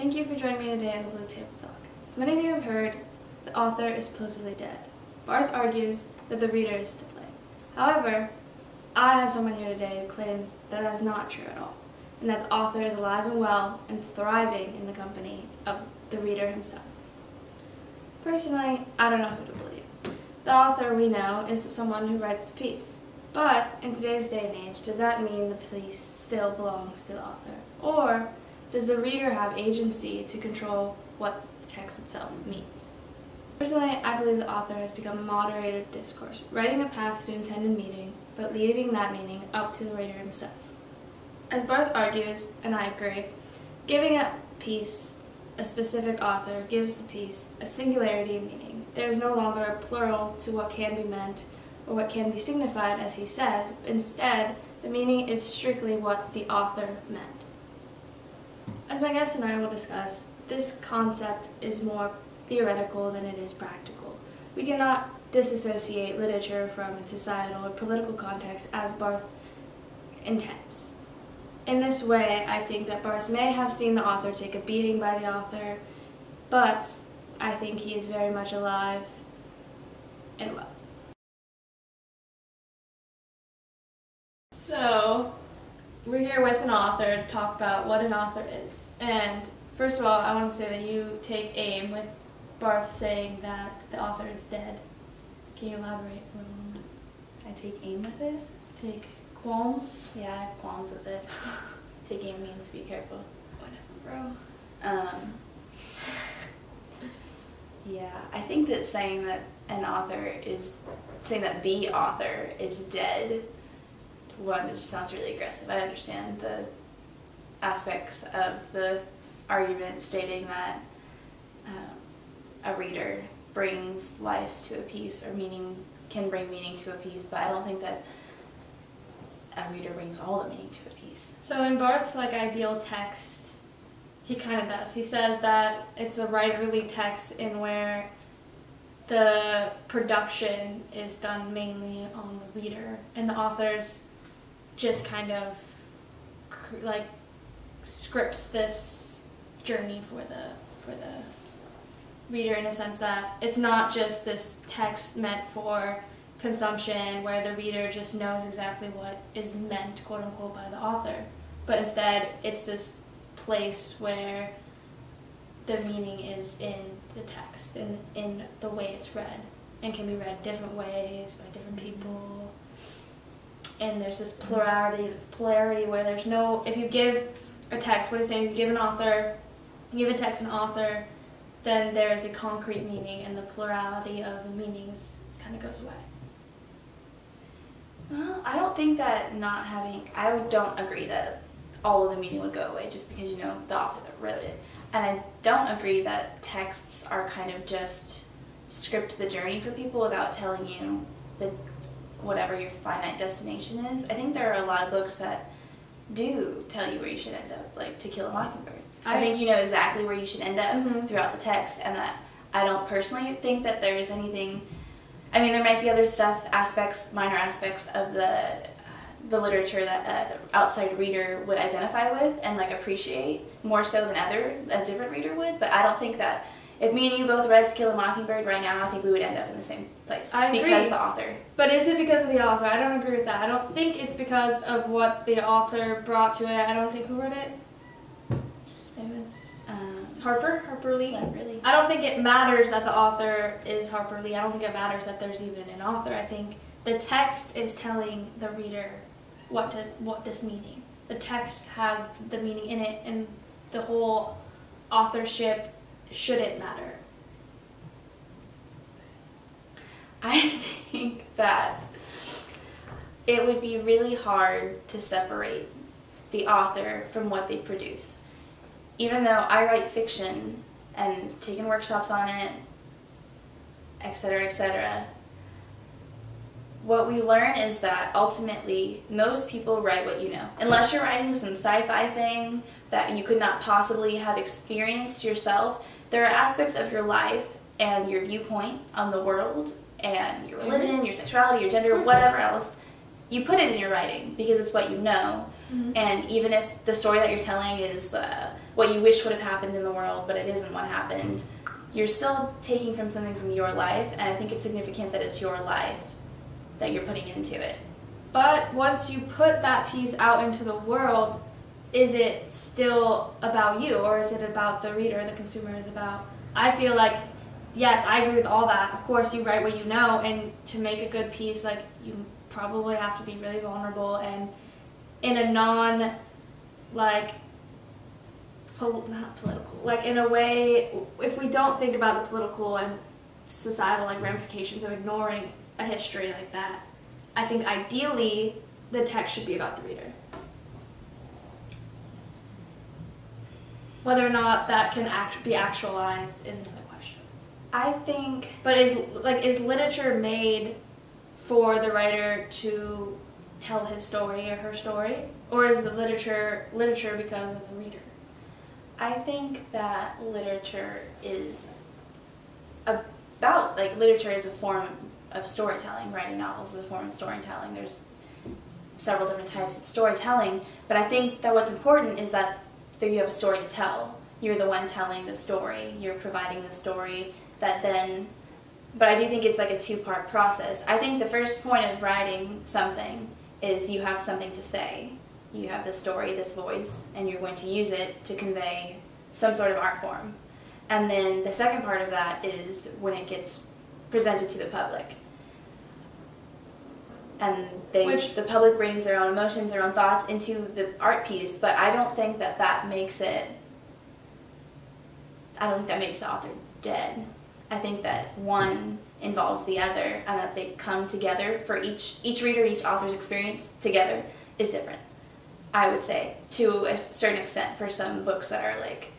Thank you for joining me today on the Blue Table Talk. As many of you have heard, the author is supposedly dead. Barth argues that the reader is to blame. However, I have someone here today who claims that that's not true at all, and that the author is alive and well and thriving in the company of the reader himself. Personally, I don't know who to believe. The author, we know, is someone who writes the piece. But in today's day and age, does that mean the piece still belongs to the author? Or does the reader have agency to control what the text itself means? Personally, I believe the author has become a moderator of discourse, writing a path to intended meaning, but leaving that meaning up to the reader himself. As Barth argues, and I agree, giving a piece a specific author gives the piece a singularity of meaning. There is no longer a plural to what can be meant or what can be signified, as he says. Instead, the meaning is strictly what the author meant. As my guest and I will discuss, this concept is more theoretical than it is practical. We cannot disassociate literature from its societal or political context as Barth intends. In this way, I think that Barth may have seen the author take a beating by the author, but I think he is very much alive and well. So, we're here with an author to talk about what an author is. And first of all, I want to say that you take aim with Barth saying that the author is dead. Can you elaborate a little on that? I take aim with it? Take qualms? Yeah, I have qualms with it. Take aim means be careful. Whatever, bro. Yeah, I think that saying that the author is dead, one, that just sounds really aggressive. I understand the aspects of the argument stating that a reader brings life to a piece, or can bring meaning to a piece, but I don't think that a reader brings all the meaning to a piece. So in Barth's ideal text, he kind of does. He says that it's a writerly text in where the production is done mainly on the reader, and the author's just kind of scripts this journey for the reader, in a sense that it's not just this text meant for consumption where the reader just knows exactly what is meant, quote unquote, by the author, but instead it's this place where the meaning is in the text and in the way it's read, and can be read different ways by different people. And there's this polarity where there's no, if you give a text, what it's saying is you give a text an author, then there is a concrete meaning, and the plurality of the meanings kind of goes away. Well, I don't think that I don't agree that all of the meaning would go away just because you know the author that wrote it. And I don't agree that texts are kind of just script the journey for people without telling you whatever your finite destination is. I think there are a lot of books that do tell you where you should end up, like To Kill a Mockingbird. I think you know exactly where you should end up throughout the text, and that I don't personally think that there is anything. I mean, there might be other minor aspects of the literature that an outside reader would identify with and appreciate more so than a different reader would, but I don't think that if me and you both read To Kill a Mockingbird right now, I think we would end up in the same place. I agree. Because the author. But is it because of the author? I don't agree with that. I don't think it's because of what the author brought to it. I don't think, who wrote it? Famous. Harper Lee? Not really. I don't think it matters that the author is Harper Lee. I don't think it matters that there's even an author. I think the text is telling the reader what this meaning. The text has the meaning in it, and the whole authorship shouldn't matter. I think that it would be really hard to separate the author from what they produce. Even though I write fiction and taken workshops on it, etc., etc., what we learn is that ultimately most people write what you know. Unless you're writing some sci-fi thing that you could not possibly have experienced yourself, there are aspects of your life and your viewpoint on the world and your religion, your sexuality, your gender, whatever else, you put it in your writing because it's what you know. And even if the story that you're telling is what you wish would have happened in the world, but it isn't what happened, you're still taking from something from your life, and I think it's significant that it's your life that you're putting into it. But once you put that piece out into the world, is it still about you, or is it about the reader, the consumer is about? I feel like, yes, I agree with all that. Of course, you write what you know, and to make a good piece, like, you probably have to be really vulnerable and in a non, like, not political, like, in a way, if we don't think about the political and societal, like, ramifications of ignoring a history like that, I think ideally the text should be about the reader. Whether or not that can be actualized is another question. I think... But is literature made for the writer to tell his story or her story? Or is the literature because of the reader? I think that literature is about, like, literature is a form of storytelling. Writing novels is a form of storytelling. There's several different types of storytelling, but I think that what's important is that you have a story to tell. You're the one telling the story. You're providing the story that then... But I do think it's like a two-part process. I think the first point of writing something is you have something to say. You have this story, this voice, and you're going to use it to convey some sort of art form. And then the second part of that is when it gets presented to the public. And the public brings their own emotions, their own thoughts into the art piece, but I don't think that makes the author dead. I think that one involves the other, and that they come together for each reader, each author's experience together is different. I would say, to a certain extent, for some books that are like,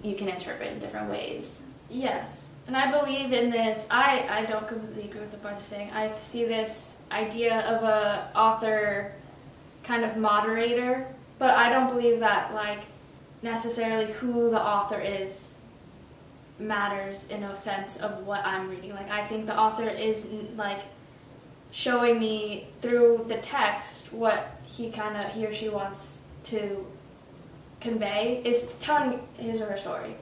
you can interpret in different ways. Yes, and I believe in this. I don't completely agree with what Bart's saying. I see this idea of a author kind of moderator, but I don't believe that, like, necessarily who the author is matters in a sense of what I'm reading. Like, I think the author is, like, showing me through the text what he or she wants to convey, is telling his or her story.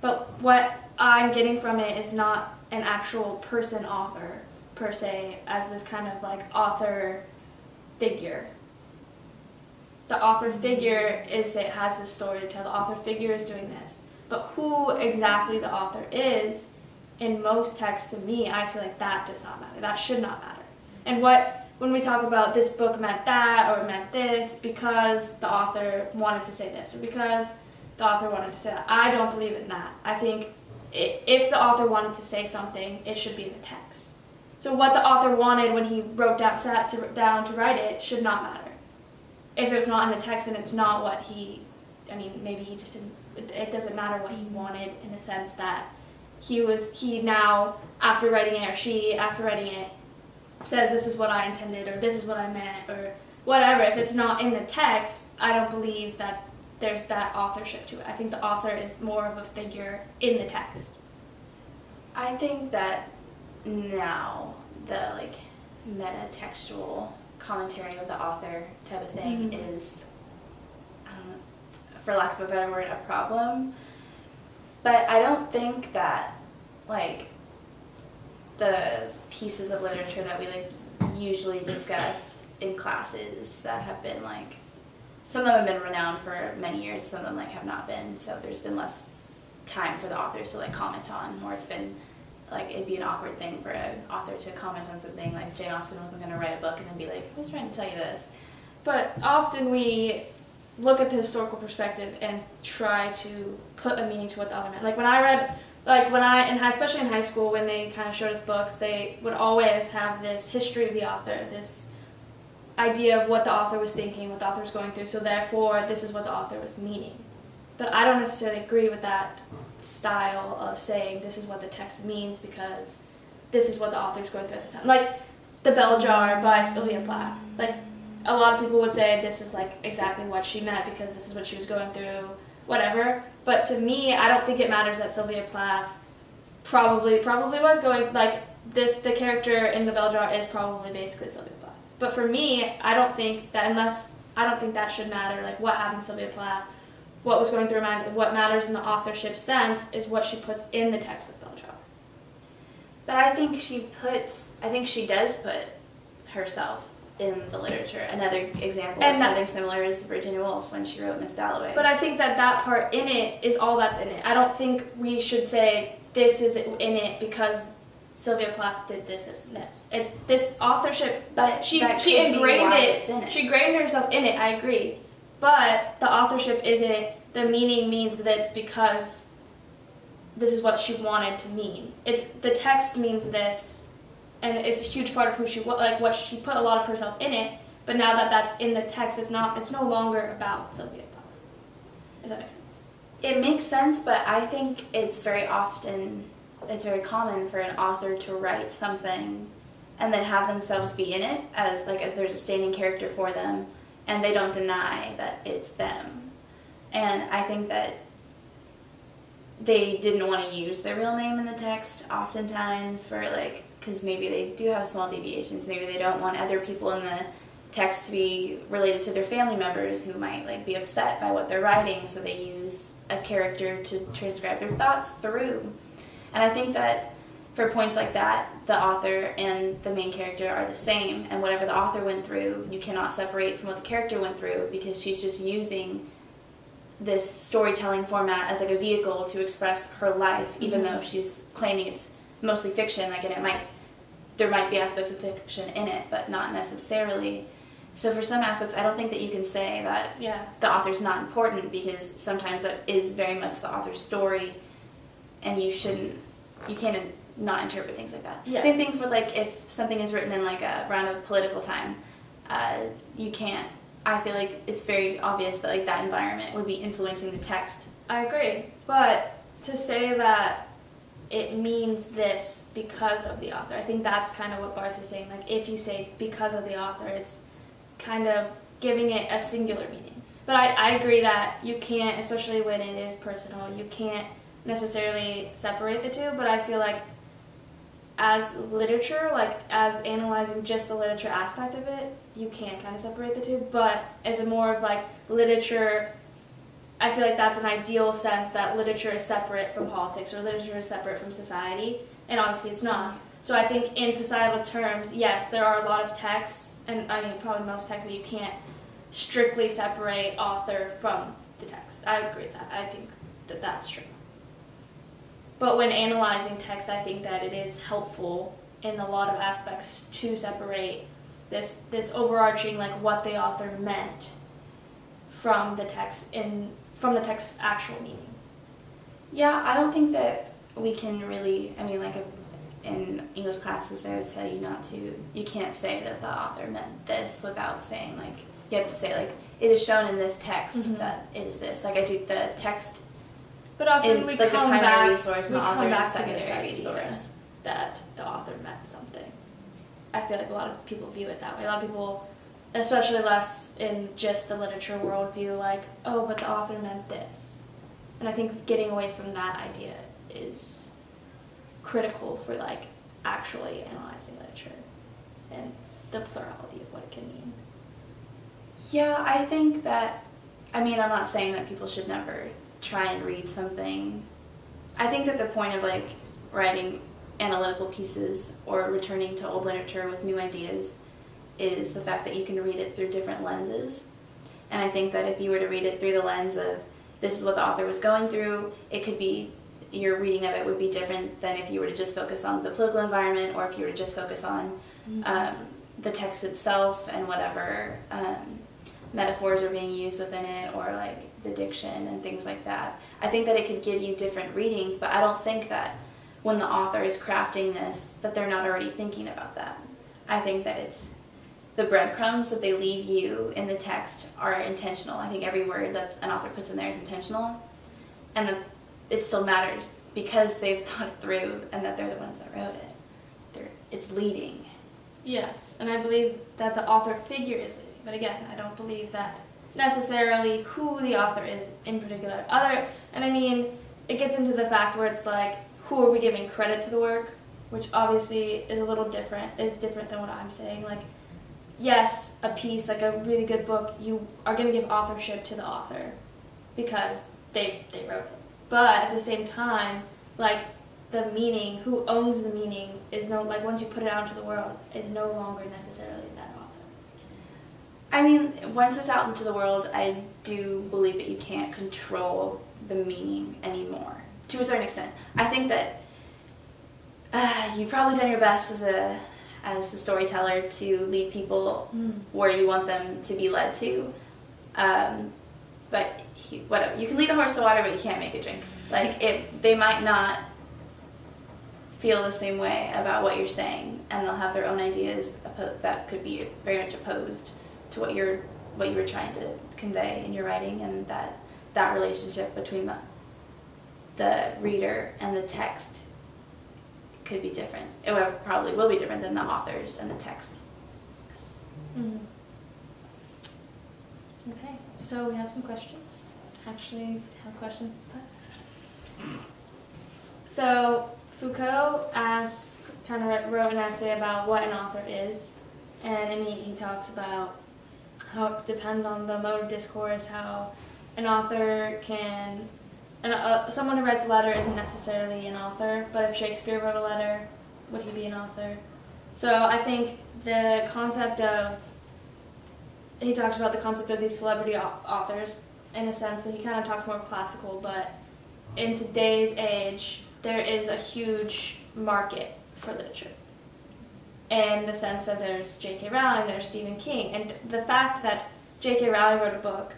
But what I'm getting from it is not an actual person author, per se, as this kind of, like, author figure. The author figure has this story to tell. The author figure is doing this. But who exactly the author is, in most texts, to me, I feel like that does not matter. That should not matter. And when we talk about this book meant that, or it meant this, because the author wanted to say this, or because the author wanted to say that, I don't believe in that. I think if the author wanted to say something, it should be in the text. So what the author wanted when he sat down to write it should not matter. If it's not in the text and it's not what maybe he just didn't, it doesn't matter what he wanted, in the sense that he now, after writing it, or she, after writing it, says this is what I intended, or this is what I meant, or whatever. If it's not in the text, I don't believe that there's that authorship to it. I think the author is more of a figure in the text. I think that now the, like, meta-textual commentary of the author type of thing is, I don't know, for lack of a better word, a problem. But I don't think that, like, the pieces of literature that we, like, usually discuss in classes that have been, like, some of them have been renowned for many years, some of them, like, have not been, so there's been less time for the authors to, like, comment on, or it's been, like, it'd be an awkward thing for an author to comment on something, like Jane Austen wasn't going to write a book and then be like, I was trying to tell you this. But often we look at the historical perspective and try to put a meaning to what the author meant. Like, especially in high school, when they kind of showed us books, they would always have this history of the author, this idea of what the author was thinking, what the author was going through, so therefore this is what the author was meaning. But I don't necessarily agree with that style of saying this is what the text means because this is what the author is going through at the time. Like, The Bell Jar by Sylvia Plath. Like, a lot of people would say this is, like, exactly what she meant because this is what she was going through, whatever. But to me, I don't think it matters that Sylvia Plath probably was going, like, the character in The Bell Jar is probably basically Sylvia Plath. But for me, I don't think that unless I don't think that should matter. Like, what happened to Sylvia Plath, what was going through her mind, what matters in the authorship sense is what she puts in the text of Belletrame. But I think she does put herself in the literature. Another example of something similar is Virginia Woolf when she wrote Miss Dalloway. But I think that part in it is all that's in it. I don't think we should say this is in it because Sylvia Plath did this and this. It's this authorship, but she ingrained it. She ingrained herself in it, I agree. But the authorship isn't, the meaning means this because this is what she wanted to mean. It's, the text means this, and it's a huge part of who she was, like what she put a lot of herself in it, but now that that's in the text, it's no longer about Sylvia Plath. If that makes sense. It makes sense, but I think it's very common for an author to write something and then have themselves be in it as there's a standing character for them, and they don't deny that it's them. And I think that they didn't want to use their real name in the text oftentimes because maybe they do have small deviations. Maybe they don't want other people in the text to be related to their family members who might be upset by what they're writing, so they use a character to transcribe their thoughts through. And I think that for points like that, the author and the main character are the same, and whatever the author went through, you cannot separate from what the character went through, because she's just using this storytelling format as a vehicle to express her life, even though she's claiming it's mostly fiction. And there might be aspects of fiction in it, but not necessarily. So for some aspects, I don't think that you can say that the author's not important, because sometimes that is very much the author's story, and you can't not interpret things like that. Yes. Same thing for if something is written in around a political time, you can't. I feel like it's very obvious that that environment would be influencing the text. I agree, but to say that it means this because of the author, I think that's kind of what Barth is saying. If you say because of the author, it's kind of giving it a singular meaning. But I agree that you can't, especially when it is personal, you can't necessarily separate the two. But I feel like as literature, as analyzing just the literature aspect of it, you can kind of separate the two. But as a more of literature, I feel like that's an ideal sense that literature is separate from politics, or literature is separate from society, and obviously it's not. So I think in societal terms, yes, there are a lot of texts, and I mean probably most texts, that you can't strictly separate author from the text. I agree with that. I think that that's true. But when analyzing text, I think that it is helpful in a lot of aspects to separate this overarching what the author meant from the text from the text's actual meaning. Yeah, I don't think that we can really. I mean, in English classes, they would tell you not to. You can't say that the author meant this without saying you have to say it is shown in this text that it is this. I do the text. But often we come the primary back, resource, and the author is the secondary secondary resource. That the author meant something. I feel like a lot of people view it that way. A lot of people, especially less in just the literature world, view oh, but the author meant this. And I think getting away from that idea is critical for actually analyzing literature and the plurality of what it can mean. Yeah, I think that. I'm not saying that people should never try and read something. I think that the point of writing analytical pieces or returning to old literature with new ideas is the fact that you can read it through different lenses. And I think that if you were to read it through the lens of this is what the author was going through, it could be, your reading of it would be different than if you were to just focus on the political environment, or if you were to just focus on the text itself and whatever metaphors are being used within it, or the diction and things like that. I think that it could give you different readings, but I don't think that when the author is crafting this, that they're not already thinking about that. I think that it's the breadcrumbs that they leave you in the text are intentional. I think every word that an author puts in there is intentional, and that it still matters because they've thought it through and that they're the ones that wrote it. It's leading. Yes, and I believe that the author figure is leading, but again, I don't believe that necessarily who the author is in particular. It gets into the fact where it's who are we giving credit to the work, which obviously is a little different, is different than what I'm saying. yes, a piece, like a really good book, you are going to give authorship to the author because they wrote it. But at the same time, like, the meaning, who owns the meaning is no, like, once you put it out into the world, is no longer necessarily that author. I mean, once it's out into the world, I do believe that you can't control the meaning anymore, to a certain extent. I think that you've probably done your best as the storyteller to lead people where you want them to be led to. But whatever, you can lead a horse to water, but you can't make it drink. Like, they might not feel the same way about what you're saying, and they'll have their own ideas that could be very much opposed to what you were trying to convey in your writing, and that relationship between the reader and the text could be different. It probably will be different than the authors and the text. Mm-hmm. Okay, so we have some questions. Actually, we have questions this time. So Foucault wrote an essay about what an author is, and he talks about how it depends on the mode of discourse, how an author can, someone who writes a letter isn't necessarily an author, but if Shakespeare wrote a letter, would he be an author? So I think the concept of, he talks about the concept of these celebrity authors in a sense that he kind of talks more classical, but in today's age, there is a huge market for literature. In the sense that there's J.K. Rowling, there's Stephen King, and the fact that J.K. Rowling wrote a book,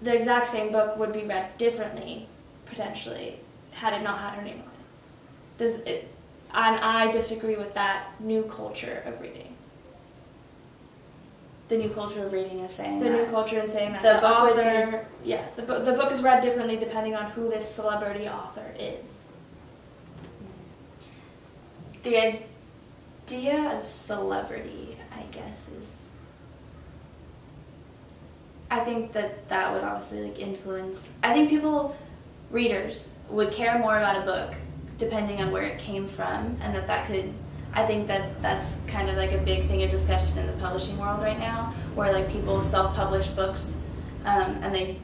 the exact same book would be read differently, potentially, had it not had her name on it. And I disagree with that new culture of reading. The new culture of reading is saying the that. new culture and saying that the author, the book is read differently depending on who this celebrity author is. The idea of celebrity, I guess, is, I think that would obviously like influence. I think readers would care more about a book depending on where it came from, and that could. I think that's kind of like a big thing of discussion in the publishing world right now, where like people self-publish books, and they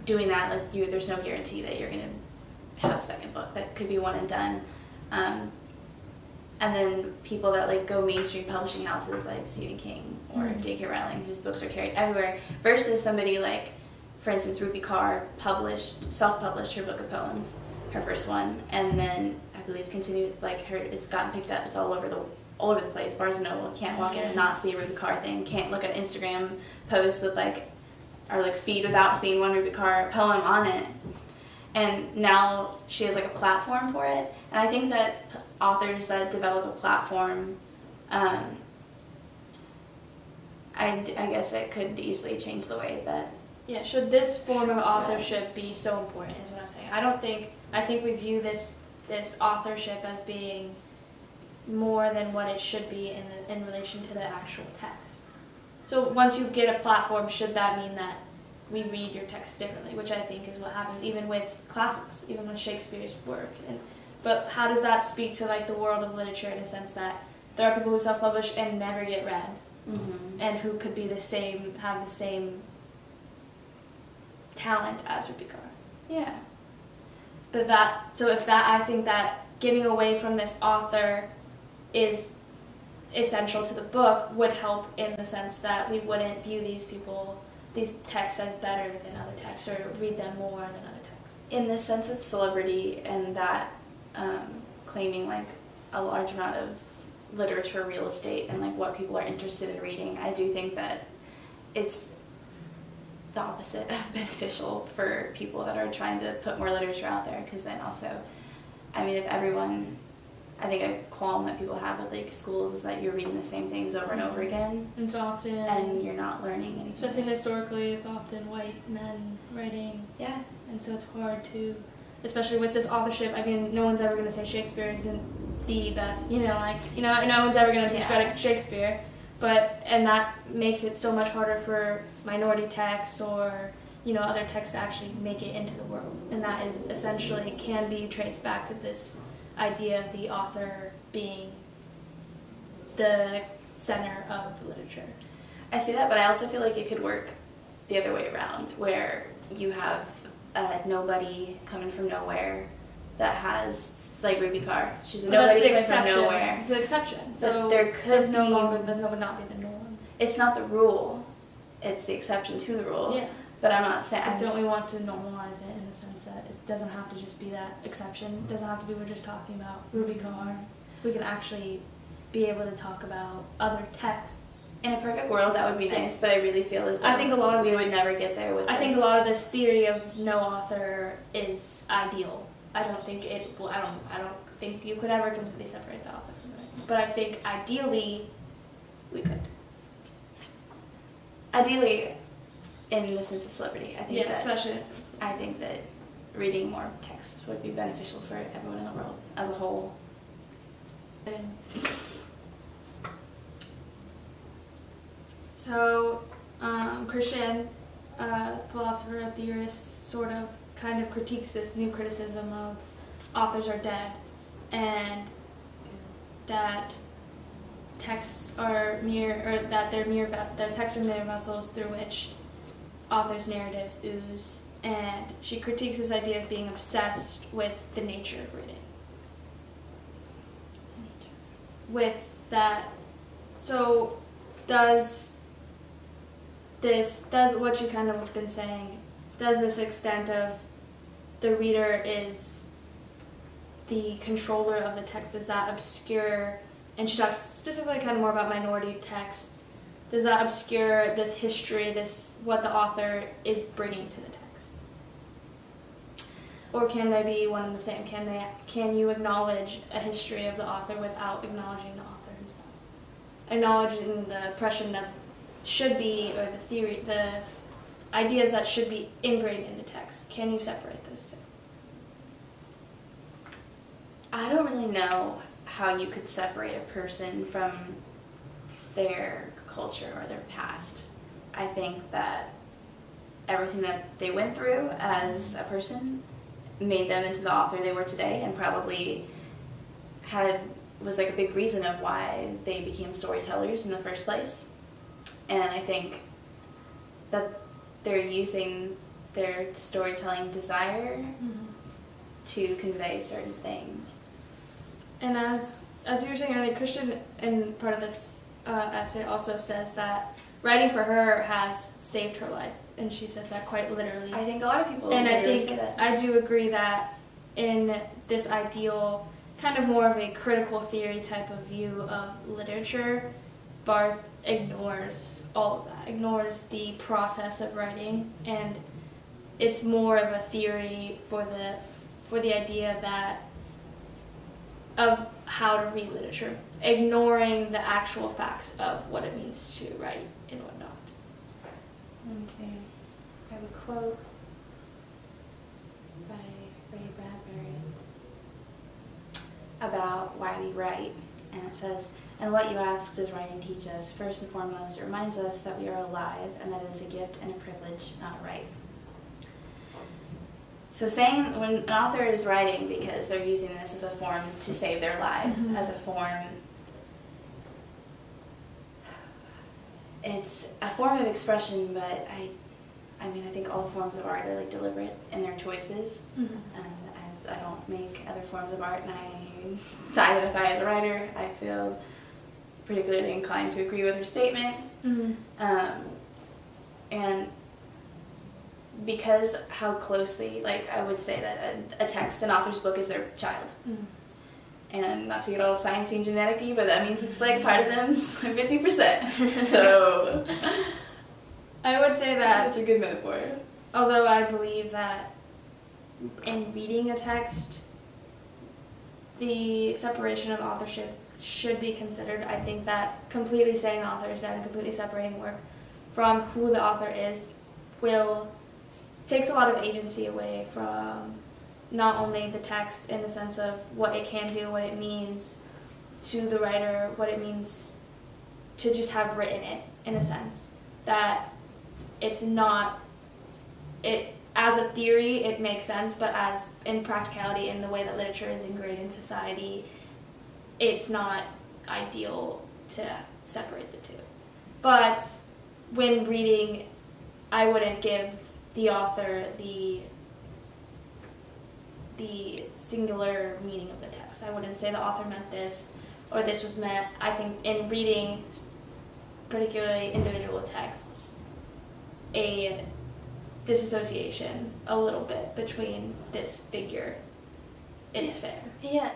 doing that, like, there's no guarantee that you're gonna have a second book. That could be one and done. And then people that like go mainstream publishing houses like Stephen King or J.K. Rowling, whose books are carried everywhere, versus somebody like, for instance, Rupi Kaur self-published her book of poems, her first one, and then I believe continued, like, it's gotten picked up. It's all over the place. Barnes and Noble, can't walk in and not see a Rupi Kaur thing. Can't look at an Instagram post with or feed without seeing one Rupi Kaur poem on it. And now she has like a platform for it, and I think that authors that develop a platform, I guess it could easily change the way that. Yeah, should this form of authorship be so important is what I'm saying. I think we view this authorship as being more than what it should be in relation to the actual text. So once you get a platform, should that mean that we read your text differently, which I think is what happens even with classics, even with Shakespeare's work. But how does that speak to like the world of literature in a sense that there are people who self-publish and never get read, and who could be have the same talent as Rupi Kaur? Yeah. But I think that getting away from this author is essential to the book would help in the sense that we wouldn't view these texts as better than other texts or read them more than other texts. In the sense of celebrity and that claiming like a large amount of literature real estate and like what people are interested in reading, I do think that it's the opposite of beneficial for people that are trying to put more literature out there, because then also, I mean, if everyone, I think a qualm that people have with like schools is that you're reading the same things over and over again. It's often, and you're not learning anything. Especially historically, it's often white men writing. Yeah. And so it's hard to, especially with this authorship. I mean, no one's ever going to say Shakespeare isn't the best. No one's ever going to discredit Shakespeare. And that makes it so much harder for minority texts or, other texts to actually make it into the world. And that is essentially can be traced back to this idea of the author being the center of literature. I see that, but I also feel like it could work the other way around, where you have nobody coming from nowhere that has, like Ruby Carr. She's a nobody coming from nowhere. It's an exception. So there could be... that would not be the norm. It's not the rule. It's the exception to the rule. Yeah. But I'm not saying... Don't we want to normalize it in the sense that it doesn't have to just be that exception? It doesn't have to be we're just talking about Ruby Carr. We can actually be able to talk about other texts. In a perfect world, that would be nice, but I really feel as though we would never get there with this. I think a lot of this theory of no author is ideal. I don't think you could ever completely separate the author from the writer. But I think ideally, we could. Ideally, in the sense of celebrity, I think especially in the sense of celebrity. I think that reading more text would be beneficial for everyone in the world as a whole. So, Christian, philosopher, theorist, sort of, kind of critiques this new criticism of authors are dead, and that texts are their texts are mere vessels through which authors' narratives ooze, and she critiques this idea of being obsessed with the nature of reading. With that, so does what you kind of have been saying, does this extent of the reader is the controller of the text, does that obscure, and she talks specifically kind of more about minority texts, does that obscure this history, what the author is bringing to the text? Or can they be one and the same? Can you acknowledge a history of the author without acknowledging the author himself? Acknowledging the impression that should be, or the theory, the ideas that should be ingrained in the text. Can you separate those two? I don't really know how you could separate a person from their culture or their past. I think that everything that they went through as a person made them into the author they were today, and probably was like a big reason of why they became storytellers in the first place. And I think that they're using their storytelling desire to convey certain things. And as you were saying earlier, Christian, in part of this essay, also says that writing for her has saved her life, and she says that quite literally. I think a lot of people and I think say that. I do agree that in this ideal, kind of more of a critical theory type of view of literature, Barth ignores all of that, ignores the process of writing, and it's more of a theory for the idea that of how to read literature, ignoring the actual facts of what it means to write and whatnot. Let me see. I have a quote by Ray Bradbury about why we write, and it says, "And what you ask does writing teach us? First and foremost, it reminds us that we are alive and that it is a gift and a privilege, not a right." So saying when an author is writing because they're using this as a form to save their life, as a form, it's a form of expression, but I mean, I think all forms of art are like deliberate in their choices. And as I don't make other forms of art and I identify as a writer, I feel particularly inclined to agree with her statement. And because how closely, like, I would say that a text, an author's book is their child. And not to get all sciencey and genetic-y, but that means it's like part of them 50%. So I would say that that's a good metaphor. Although I believe that in reading a text, the separation of authorship should be considered. I think that completely saying the author is dead and completely separating work from who the author is takes a lot of agency away from not only the text in the sense of what it can do, what it means to the writer, what it means to just have written it, in a sense. That it's not, as a theory, it makes sense, but as in practicality, in the way that literature is ingrained in society, it's not ideal to separate the two. But when reading, I wouldn't give the author the singular meaning of the text. I wouldn't say the author meant this or this was meant. I think in reading, particularly individual texts, a disassociation a little bit between this figure is fair. Yeah.